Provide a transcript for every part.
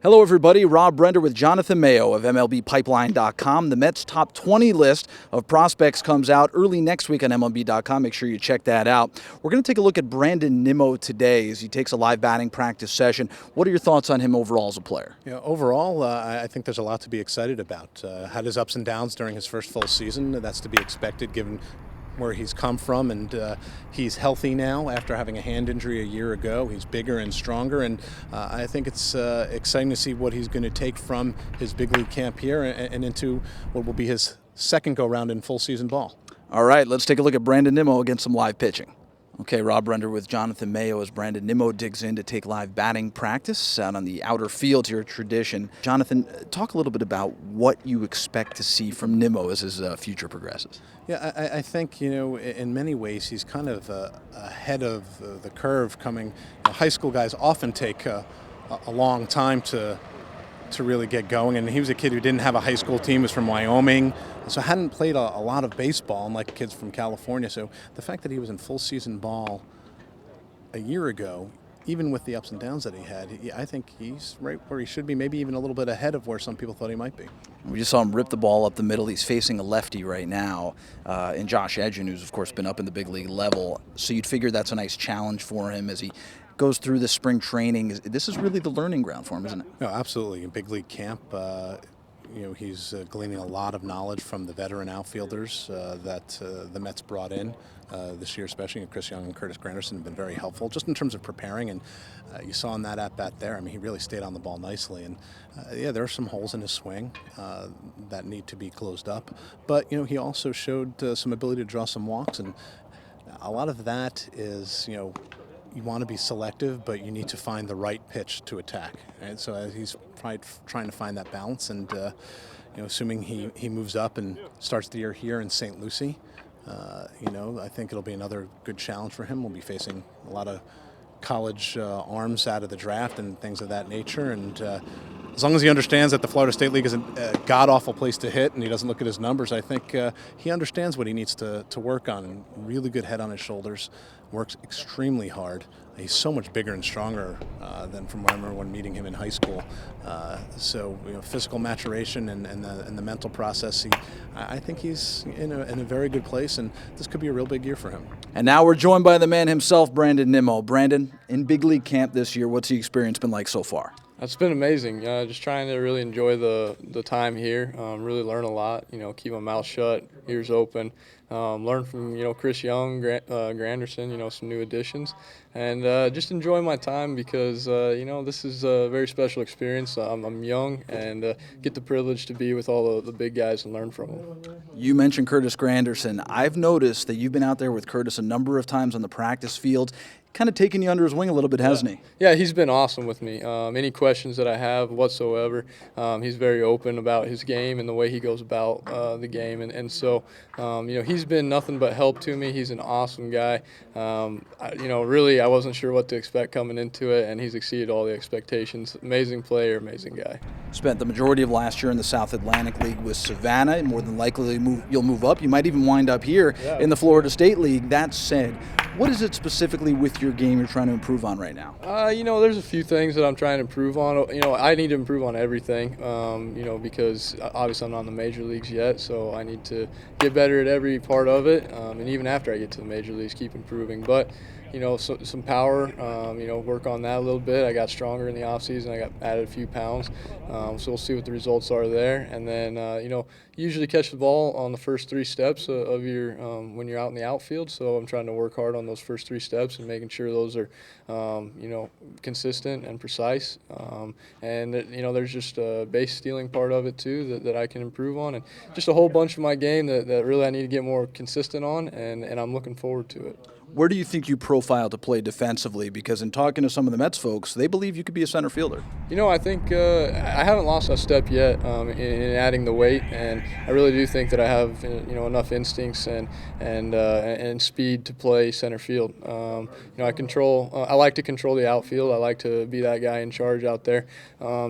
Hello, everybody. Rob Brender with Jonathan Mayo of MLBpipeline.com. The Mets' top 20 list of prospects comes out early next week on MLB.com. Make sure you check that out. We're going to take a look at Brandon Nimmo today as he takes a live batting practice session. What are your thoughts on him overall as a player? Overall, I think there's a lot to be excited about. Had his ups and downs during his first full season. That's to be expected given where he's come from, and he's healthy now after having a hand injury a year ago. He's bigger and stronger, and I think it's exciting to see what he's going to take from his big league camp here and into what will be his second go-round in full season ball. All right, let's take a look at Brandon Nimmo against some live pitching. Okay, Rob Brender with Jonathan Mayo as Brandon Nimmo digs in to take live batting practice out on the outer field here at Tradition. Jonathan, talk a little bit about what you expect to see from Nimmo as his future progresses. Yeah, I think, in many ways he's kind of ahead of the curve coming. High school guys often take a long time to really get going, and he was a kid who didn't have a high school team, was from Wyoming, so hadn't played a lot of baseball, unlike kids from California. So the fact that he was in full season ball a year ago, even with the ups and downs that he had, I think he's right where he should be, maybe even a little bit ahead of where some people thought he might be. We just saw him rip the ball up the middle. He's facing a lefty right now, and Josh Edgen, who's of course been up in the big league level. So you'd figure that's a nice challenge for him as he goes through the spring training. This is really the learning ground for him, isn't it? No, absolutely. In big league camp, he's gleaning a lot of knowledge from the veteran outfielders that the Mets brought in this year, especially. Chris Young and Curtis Granderson have been very helpful just in terms of preparing, and you saw in that at-bat there. I mean, he really stayed on the ball nicely, and there are some holes in his swing that need to be closed up. But he also showed some ability to draw some walks, and a lot of that is you want to be selective, but you need to find the right pitch to attack. And so he's trying to find that balance, and assuming he moves up and starts the year here in St. Lucie, I think it'll be another good challenge for him. We'll be facing a lot of college arms out of the draft and things of that nature, and as long as he understands that the Florida State League is a god-awful place to hit and he doesn't look at his numbers, I think he understands what he needs to work on. Really good head on his shoulders, works extremely hard. He's so much bigger and stronger than from what I remember when meeting him in high school. So physical maturation and the mental process, I think he's in a very good place, and this could be a real big year for him. And now we're joined by the man himself, Brandon Nimmo. Brandon, in big league camp this year, what's the experience been like so far? It's been amazing. Just trying to really enjoy the time here. Really learn a lot. Keep my mouth shut, ears open. Learn from Chris Young, Granderson. Some new additions, and just enjoy my time because this is a very special experience. I'm young and get the privilege to be with all the big guys and learn from them. You mentioned Curtis Granderson. I've noticed that you've been out there with Curtis a number of times on the practice field. Kind of taking you under his wing a little bit, hasn't he? Yeah, he's been awesome with me. Any questions that I have whatsoever, he's very open about his game and the way he goes about the game. And so, he's been nothing but help to me. He's an awesome guy. Really, I wasn't sure what to expect coming into it, and he's exceeded all the expectations. Amazing player, amazing guy. Spent the majority of last year in the South Atlantic League with Savannah. More than likely, you'll move up. You might even wind up here in the Florida State League. That said, what is it specifically with your game you're trying to improve on right now? There's a few things that I'm trying to improve on. I need to improve on everything, because obviously I'm not in the major leagues yet, so I need to get better at every part of it, and even after I get to the major leagues, keep improving. But some power, work on that a little bit. I got stronger in the offseason. I got added a few pounds, so we'll see what the results are there. And then, usually catch the ball on the first three steps of your when you're out in the outfield. So I'm trying to work hard on those first three steps and making sure those are, consistent and precise. And there's just a base stealing part of it too that I can improve on, and just a whole bunch of my game that really I need to get more consistent on, and I'm looking forward to it. Where do you think you profile to play defensively? Because in talking to some of the Mets folks, they believe you could be a center fielder. I think I haven't lost a step yet in adding the weight, and I really do think that I have enough instincts and speed to play center field. I like to control the outfield. I like to be that guy in charge out there.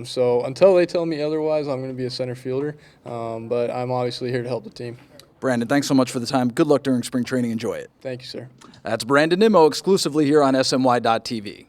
So until they tell me otherwise, I'm going to be a center fielder. But I'm obviously here to help the team. Brandon, thanks so much for the time. Good luck during spring training. Enjoy it. Thank you, sir. That's Brandon Nimmo exclusively here on SMY.TV.